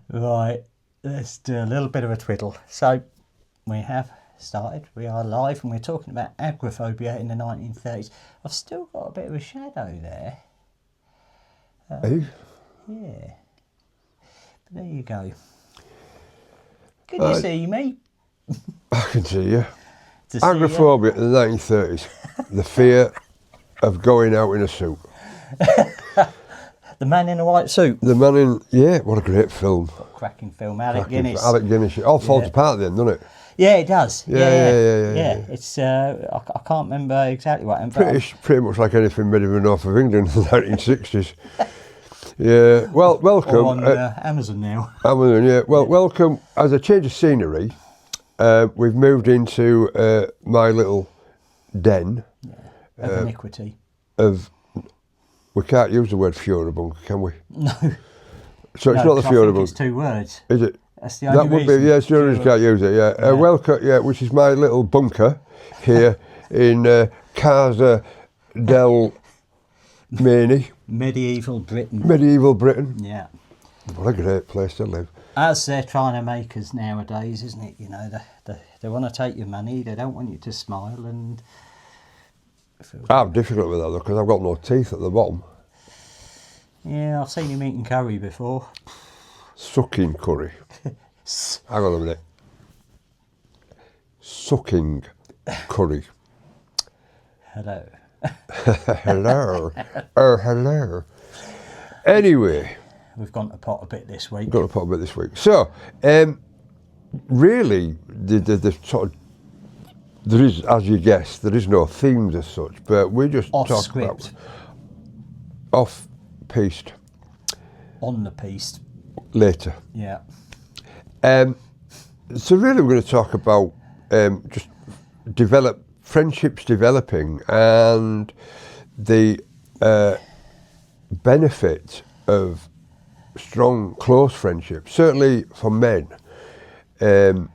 Right, let's do a little bit of a twiddle. So, we have started, we are live, and we're talking about agoraphobia in the 1930s. I've still got a bit of a shadow there. Hey? Yeah. But there you go. Can you see me? I can see you. To see Agoraphobia in the 1930s. The fear of going out in a suit. The Man in a White Suit. The Man in... Yeah, what a great film. Cracking film. Alec Guinness. Alec Guinness. It all falls apart then, doesn't it? Yeah, it does. Yeah. It's I can't remember exactly what. Pretty much like anything made in the north of England in the 1960s. Yeah. Well, welcome. Or on Amazon now. Amazon, yeah. Well, welcome. As a change of scenery, we've moved into my little den. Of iniquity. We can't use the word Furibunk, can we? No. So it's not the Furibunk. It's two words. Is it? That's the only reason. Yeah, it's the only reason you can't use it, yeah. Welcome, yeah, which is my little bunker here in Casa del Mani. Medieval Britain. Medieval Britain. Yeah. What a great place to live. As they're trying to make us nowadays, isn't it? You know, they want to take your money, they don't want you to smile, and... I'm difficult with that though, because I've got no teeth at the bottom. Yeah, I've seen him eating curry before. Sucking curry. Hang on a minute. Sucking curry. Hello. Hello. Hello. Anyway. We've gone to pot a bit this week. So, really, the sort of, there is, as you guessed, there is no themes as such, but we just off talk script. about off-piste. On the piece. Later. Yeah. So really we're going to talk about just friendships developing and the benefit of strong, close friendships, certainly for men, in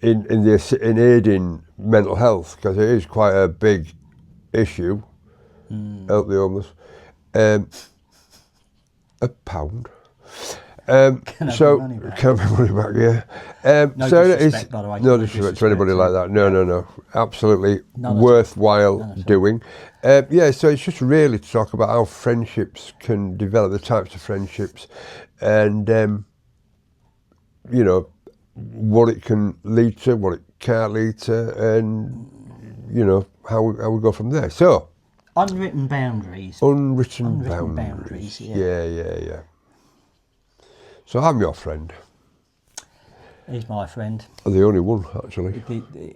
aiding mental health, because it is quite a big issue. Help the homeless. £1. Can have money back, yeah. No so disrespect, by the way. no disrespect to anybody like that. No. Absolutely worthwhile doing. So it's just really to talk about how friendships can develop, the types of friendships, and what it can lead to, what it can't lead to, and how we go from there. So. Unwritten boundaries. Unwritten boundaries. Yeah. So I'm your friend. He's my friend. The only one, actually.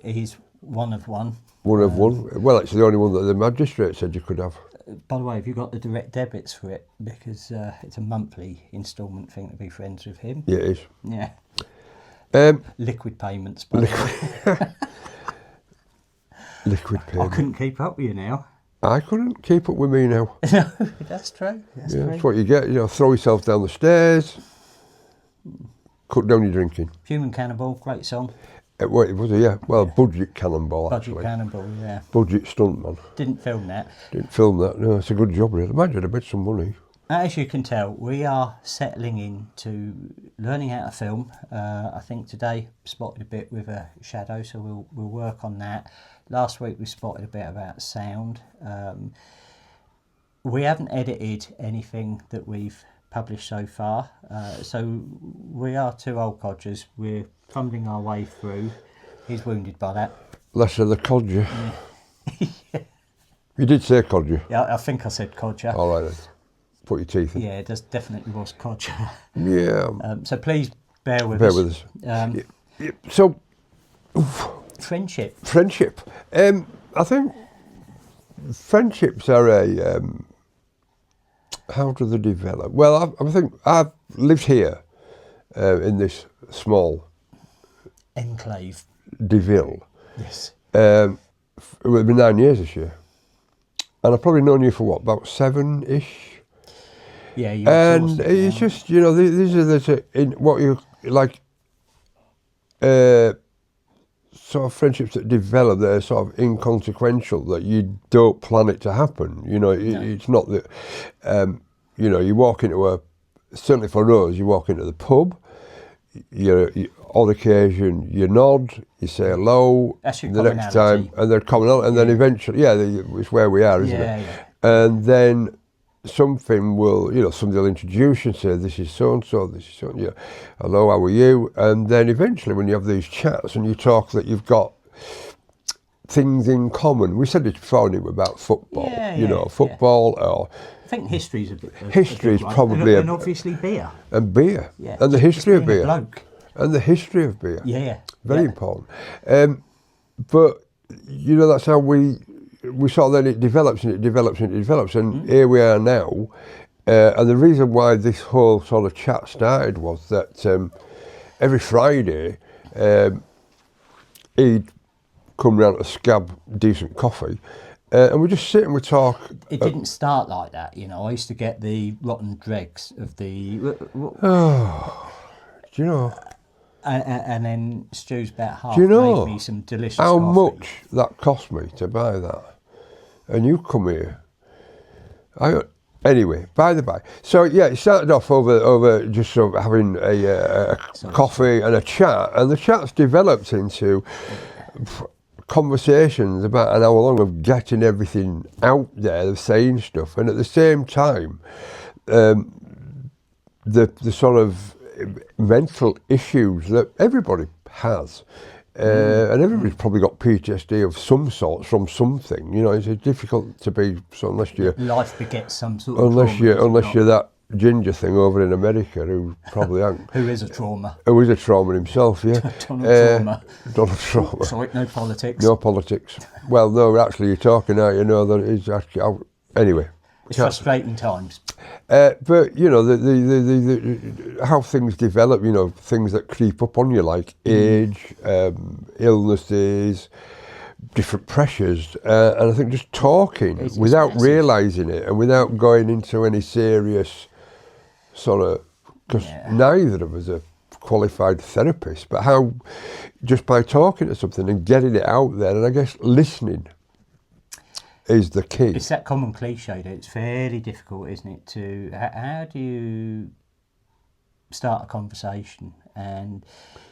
He's one of one. One of one. Well, it's the only one that the magistrate said you could have. By the way, have you got the direct debits for it? Because it's a monthly instalment thing to be friends with him. Yeah, it is. Yeah. Liquid payments, by the way. Liquid payments. I couldn't keep up with you now. I couldn't keep up with me now. No, that's true. That's what you get. Throw yourself down the stairs, cut down your drinking. Human Cannibal, great song. It was Budget Cannonball, Budget actually. Cannibal, yeah. Budget Stuntman. Didn't film that. No, it's a good job, really. Imagine I made some money. As you can tell, we are settling into learning how to film. I think today spotted a bit with a shadow, so we'll work on that. Last week we spotted a bit about sound. We haven't edited anything that we've published so far, so we are two old codgers. We're fumbling our way through. He's wounded by that. Less of the codger. Yeah. You did say codger. Yeah, I think I said codger. All right then. Put your teeth in. Yeah, it definitely was codger. Yeah. So please bear with us. So, friendship. I think friendships are a... how do they develop? Well, I think I've lived here in this small... enclave. Deville. Yes. It will be 9 years this year. And I've probably known you for what, about 7-ish? Yeah, and it's just, these are what you like, sort of friendships that develop that are sort of inconsequential, that you don't plan it to happen. It's not that, you walk into certainly for us, you walk into the pub, on occasion you nod, you say hello, That's your the next time, and they're coming out, and then eventually, it's where we are, isn't it? Yeah. And then something will, somebody will introduce you and say, this is so-and-so, this is so-and-so, hello, how are you? And then eventually when you have these chats and you talk that you've got things in common. We said it before, about football, football or... I think history's a bit... History's probably... And obviously beer. And beer. Yeah. And the history of beer. A bloke. And the history of beer. Yeah. Very important. But, that's how we saw then it develops and it develops and it develops. And here we are now. And the reason why this whole sort of chat started was that every Friday he'd come round to Scab decent coffee, and we just sit and we talk. It didn't start like that, I used to get the rotten dregs of the... Do you know? And then Stu's about half made me some delicious how coffee. much that cost me to buy that? And you come here. Anyway, by the by. So it started off over just sort of having a coffee and a chat, and the chat's developed into conversations about an hour long of getting everything out there, of saying stuff, and at the same time, the sort of mental issues that everybody has. And everybody's probably got PTSD of some sort from something. It's difficult to be, so unless you... Life begets some sort of unless trauma. You're that ginger thing over in America who probably ain't. Who is a trauma. Who is a trauma himself, yeah. Donald Trauma. Sorry, no politics. No politics. Well, no, actually you're talking now, that it's actually... Anyway. It's frustrating times. But, the how things develop, things that creep up on you, like age, illnesses, different pressures. And I think just talking without realising it and without going into any serious sort of... Because neither of us are qualified therapists, but how just by talking to something and getting it out there, and I guess listening is the key. It's that common cliche that it's fairly difficult, isn't it, to... How do you start a conversation? And,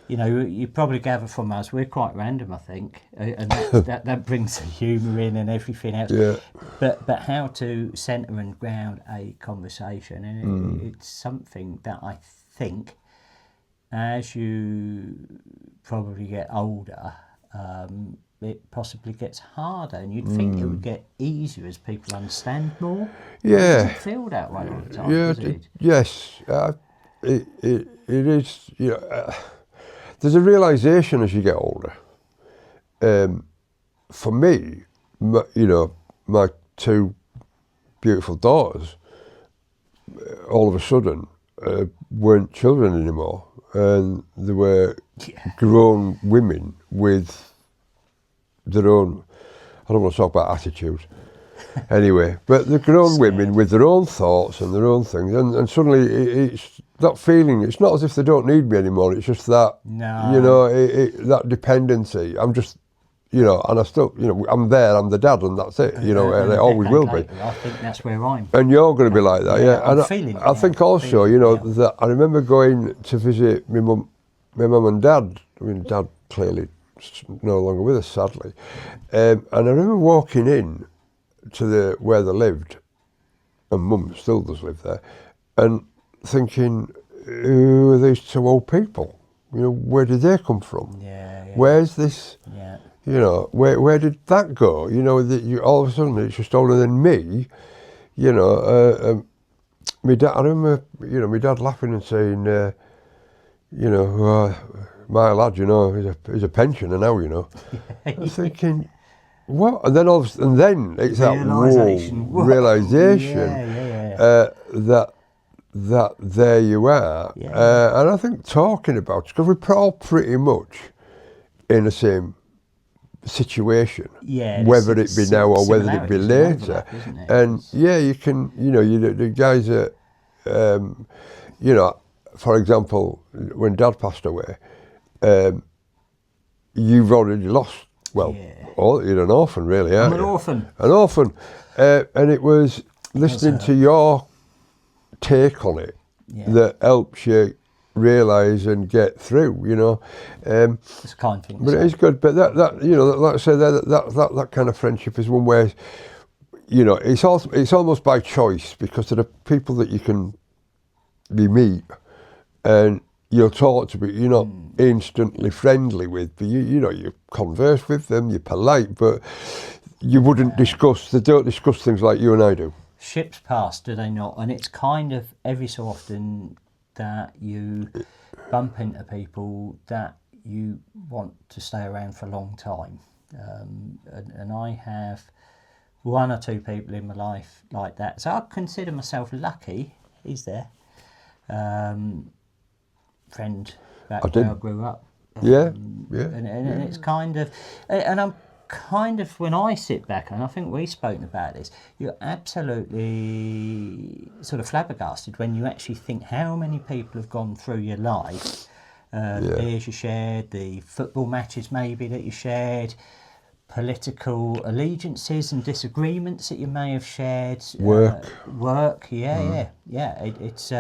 you probably gather from us, we're quite random, I think, and that brings the humour in and everything else. Yeah. But how to centre and ground a conversation, and it's something that I think, as you probably get older, it possibly gets harder, and you'd think it would get easier as people understand more. Yeah. It doesn't feel that way all the time, does it? Yes. It is, there's a realisation as you get older. For me, my two beautiful daughters, all of a sudden, weren't children anymore, and they were grown women with their own, I don't want to talk about attitudes, anyway, but they're grown women with their own thoughts and their own things, and suddenly it's that feeling, it's not as if they don't need me anymore, it's just that, that dependency. I'm just, and I still, I'm there, I'm the dad, and that's it, and it always will be. I think that's where I'm. And you're going to be like that, I'm and feeling it. I think also, that I remember going to visit my mum and dad. I mean, Dad clearly no longer with us, sadly. And I remember walking in to where they lived, and Mum still does live there, and thinking, who are these two old people? Where did they come from? Yeah. Where's this? Yeah. Where did that go? That all of a sudden it's just older than me. My dad. I remember, my dad laughing and saying, my lad, he's a pensioner now, I'm thinking, what? And then it's that realisation that there you are. And I think talking about it, because we're all pretty much in the same situation, whether it be now or whether it be later. And you can, the guys that, for example, when Dad passed away, you've already lost, you're an orphan really, aren't you? An orphan. And it was listening to your take on it that helps you realise and get through, you know. It's a kind thing. But it is good. But that you know, like I say, that kind of friendship is one where, you know, it's almost by choice, because there are people that you meet and you'll talk to, but you're not instantly friendly with. But you know, you converse with them, you're polite, but you wouldn't they don't discuss things like you and I do. Ships pass, do they not? And it's kind of every so often that you bump into people that you want to stay around for a long time. And I have one or two people in my life like that. So I consider myself lucky. He's there. Friend back where I grew up. And it's kind of, and I'm kind of, when I sit back, and I think we've spoken about this, you're absolutely sort of flabbergasted when you actually think how many people have gone through your life, the beers you shared, the football matches maybe that you shared, political allegiances and disagreements that you may have shared, work, it's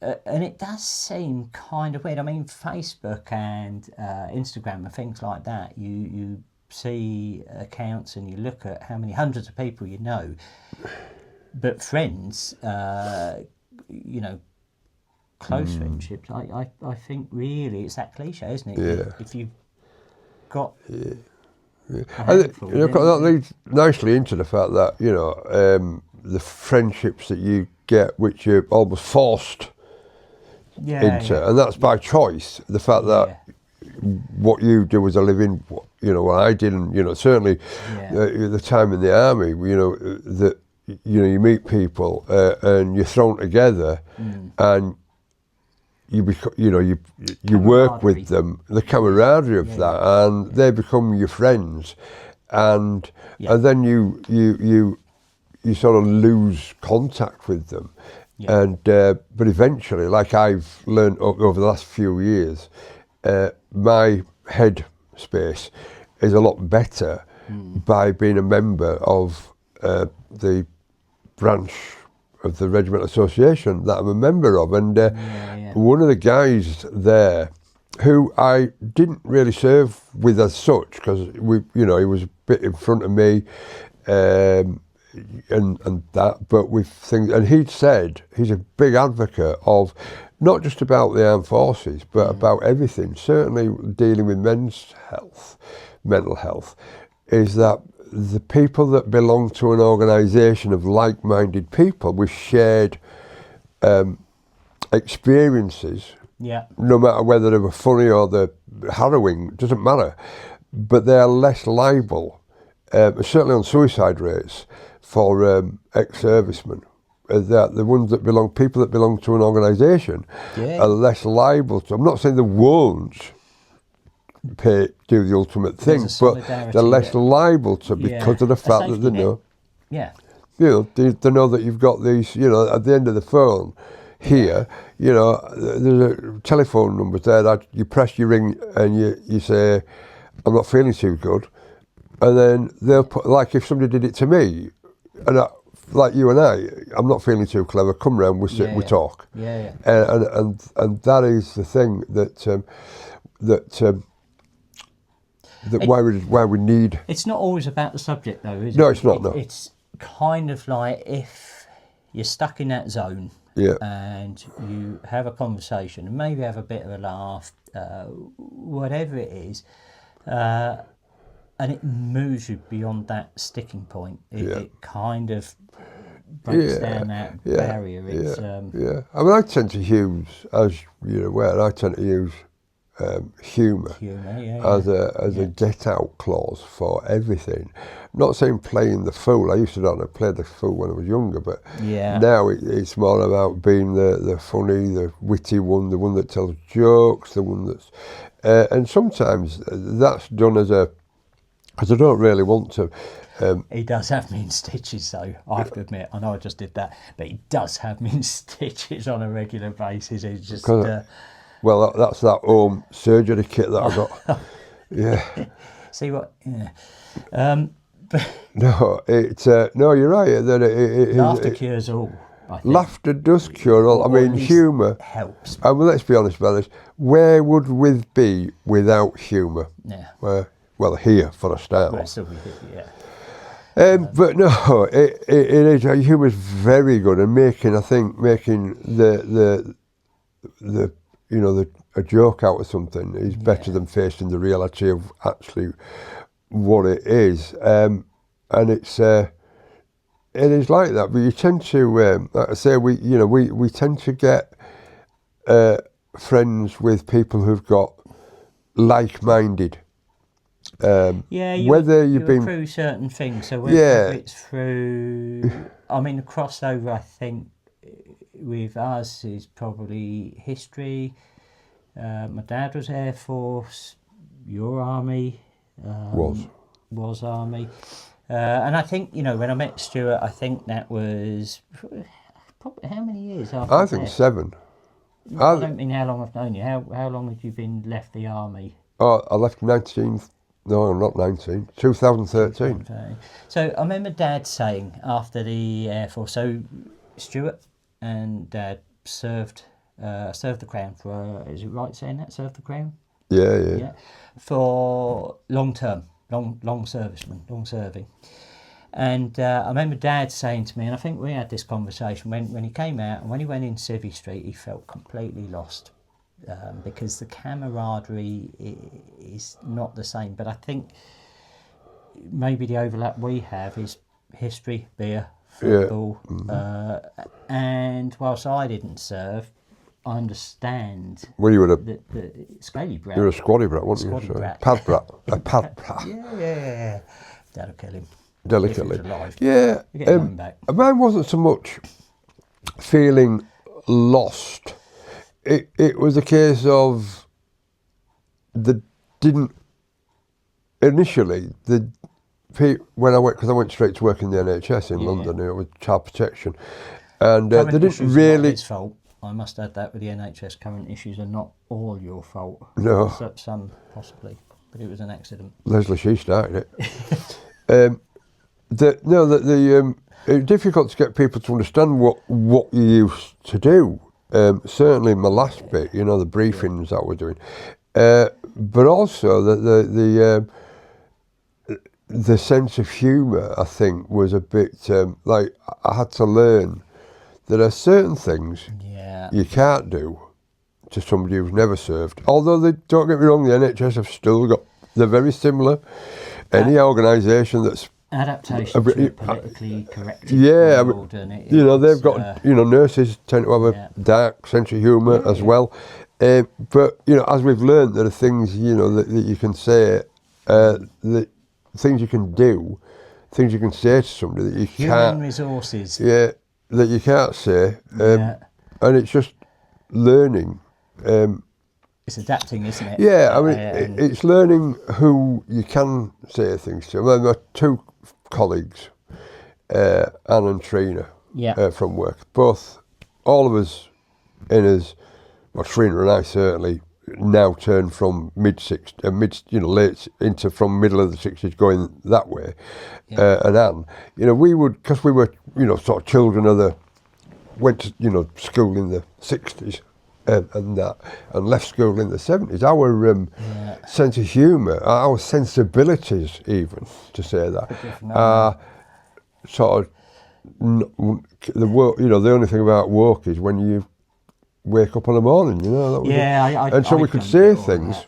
and it does seem kind of weird. I mean, Facebook and Instagram and things like that, you see accounts and you look at how many hundreds of people you know, but friends, you know, close friendships, I think really it's that cliche, isn't it? If you've got that leads nicely into the fact that, you know, the friendships that you get, which you're almost forced into, and that's by choice. The fact that what you do as a living, you know, what I didn't, you know, certainly the time in the army, you know, that, you know, you meet people and you're thrown together and you work with them, the camaraderie of that, and they become your friends, and then you sort of lose contact with them. And but eventually, like I've learned over the last few years, my head space is a lot better by being a member of the branch of the Regimental Association that I'm a member of. And one of the guys there, who I didn't really serve with as such, because he was a bit in front of me, and that, but with things, and he'd said he's a big advocate of not just about the armed forces, but about everything, certainly dealing with men's health, mental health, is that the people that belong to an organisation of like-minded people with shared experiences, no matter whether they were funny or they're harrowing, doesn't matter, but they're less liable, certainly on suicide rates, for ex-servicemen, that the ones that people that belong to an organisation are less liable to. I'm not saying they won't do the ultimate thing, but they're less liable to, because of the fact that they know. You know, they know that you've got these. You know, at the end of the phone here, you know, there's a telephone number there that you press, you ring, and you say, "I'm not feeling too good," and then they'll put, like if somebody did it to me. And like you and I'm not feeling too clever. Come round, we sit, we talk. And that is the thing that why we need. It's not always about the subject, though, is it? No, it's not. No, it's kind of like if you're stuck in that zone, and you have a conversation and maybe have a bit of a laugh, whatever it is. And it moves you beyond that sticking point. It kind of breaks down that barrier. It's, I mean, I tend to use, as you're aware, humour as a get-out clause for everything. I'm not saying playing the fool. I used to play the fool when I was younger, but now it's more about being the funny, the witty one, the one that tells jokes, the one that's... and sometimes that's done as a... Because I don't really want to. He does have me in stitches, though. I have to admit. I know I just did that, but he does have me in stitches on a regular basis. He's just. Well, that's that home surgery kit that I got. See what? But no, it's no. You're right. That laughter cures all. I think. Laughter does cure all. I Or mean, at least humour helps. Well, let's be honest about this. Where would we be without humour? Yeah. Well, here for a start. Well, still be here, yeah. But no, it is. Humour is very good, and making the a joke out of something is better than facing the reality of actually what it is. And it's it is like that. But you tend to, like I say, we tend to get friends with people who've got like-minded. Whether you've been through certain things, so whether it's through, I mean, the crossover, I think, with us is probably history. My dad was Air Force, your army, was army, and I think when I met Stuart, I think that was probably how many years after? I think 7. I don't mean how long I've known you. How long have you been left the army? Oh, I left 19. No, not 19. 2013. So I remember Dad saying after the Air Force. So Stuart and Dad served the Crown for. Is it right saying that? Served the Crown? Yeah. For long term, long servicemen, long serving. And I remember Dad saying to me, and I think we had this conversation when he came out and when he went in Civvy Street, he felt completely lost. Because the camaraderie is not the same. But I think maybe the overlap we have is history, beer, football, and whilst I didn't serve, I understand. Well, you were the Scaly brat. You were a squaddy brat, weren't you? Brat. Pad brat. A pad brat. Yeah. That'll kill him. Delicately. If he was alive. Yeah. Get him back. Mine wasn't so much feeling lost. It was a case of initially when I went, because I went straight to work in the NHS in London, with child protection, and they didn't really. It's fault. I must add that with the NHS, current issues are not all your fault. No, some possibly, but it was an accident. Leslie, she started it. It was difficult to get people to understand what you used to do. Certainly my last bit, the briefings that we're doing, but also the sense of humour, I think, was a bit like I had to learn that there are certain things you can't do to somebody who's never served. Although don't get me wrong, the NHS have still got, they're very similar. Any organisation that's adaptation to politically correct world, they've got nurses tend to have a dark sense of humour as well, but as we've learned, there are things that you can say, that things you can do, things you can say to somebody that you human resources that you can't say, and it's just learning. It's adapting, isn't it? Yeah, I mean, it's learning who you can say things to. I mean, my 2 colleagues, Anne and Trina, from work, all of us Trina and I certainly now turn from late into from middle of the 60s going that way, and Anne, we would, because we were sort of children went to school in the 60s. And left school in the 70s. Our sense of humour, our sensibilities, even to say that, sort of the work. The only thing about work is when you wake up in the morning. And so we could say things.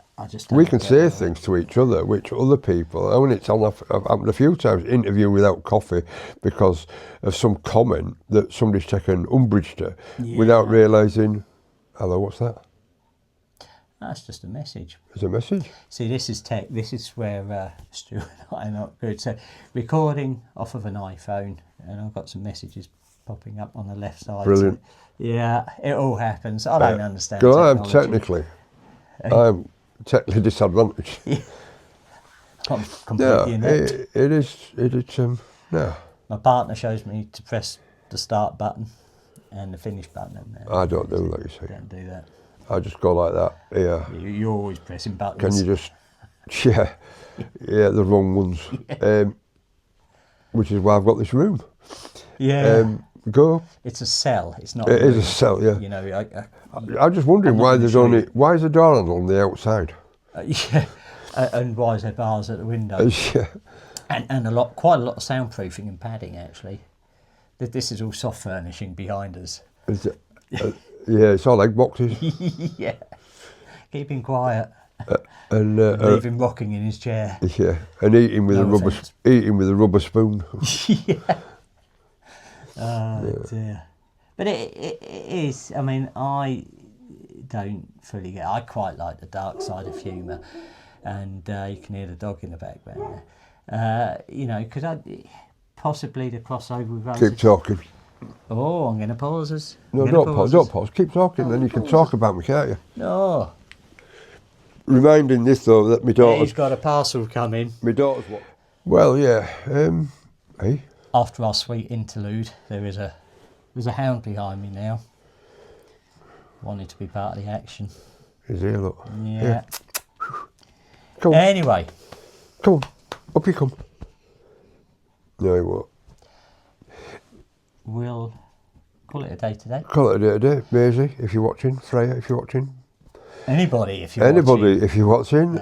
We can say things to each other, which other people. I mean, it's happened a few times. Interview without coffee because of some comment that somebody's taken umbrage to, without realising. Hello, what's that? That's just a message. It's a message? See, this is tech. This is where Stu and I are not good. So, recording off of an iPhone, and I've got some messages popping up on the left side. Brilliant. So, it all happens. I don't understand I'm technically disadvantaged. I'm completely inept. It is, no. My partner shows me to press the start button and the finish button. I don't do that, you see. Don't do that. I just go like that. Yeah. You're always pressing buttons. Can you just, the wrong ones. Which is why I've got this room. Yeah. Go. It's a cell. It's not. It a is room. a cell, yeah. You know, I'm just wondering I'm not why gonna there's show only you. why is the door handle on the outside? Yeah, and why is there bars at the window? Yeah. And quite a lot of soundproofing and padding actually. This is all soft furnishing behind us. Is it, yeah, it's all egg boxes. Yeah, keep him quiet. And Leave him rocking in his chair. yeah, and eating with No a rubber offence. spoon. Yeah. Oh dear. But it is. I mean, I don't fully get. I quite like the dark side of humour, and you can hear the dog in the background there. You know, because possibly the crossover with us. Keep talking. Oh, I'm going to pause us. No, don't pause. Keep talking, then you can talk about me, can't you? No. Reminding this though that my daughter's He's got a parcel coming. what? Well, yeah. Hey. After our sweet interlude, there's a hound behind me now. Wanted to be part of the action. Is here, look. Yeah. Come on. Anyway. Come on. Up you come. No, he won't. We'll call it a day today. Call it a day. Maisie, if you're watching. Freya, if you're watching. Anybody, if you're Anybody, watching. if you're watching.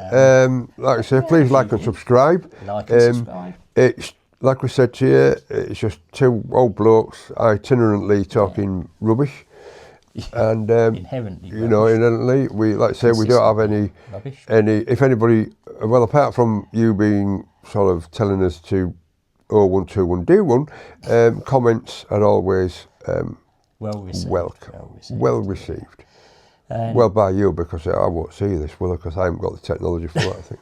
Like I say, please like and subscribe. Like and subscribe. It's like we said to you, it's just two old blokes itinerantly talking rubbish. And Inherently you know, inherently, we like I say, we don't have any rubbish. if anybody, well, apart from you being sort of telling us to 0121 do one, comments are always Well received. welcome, well received. And Well, by you, because I won't see this, will I? Because I haven't got the technology for that, I think.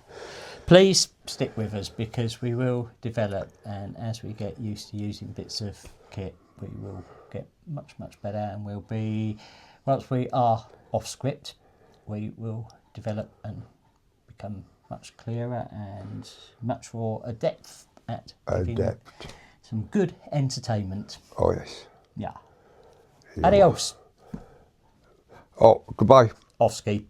please stick with us because we will develop, and as we get used to using bits of kit, we will get much better, and we'll be, once we are off script, we will develop and become much clearer and much more adept at giving some good entertainment. Oh, yes. Yeah. Adios. Oh, goodbye. Off ski.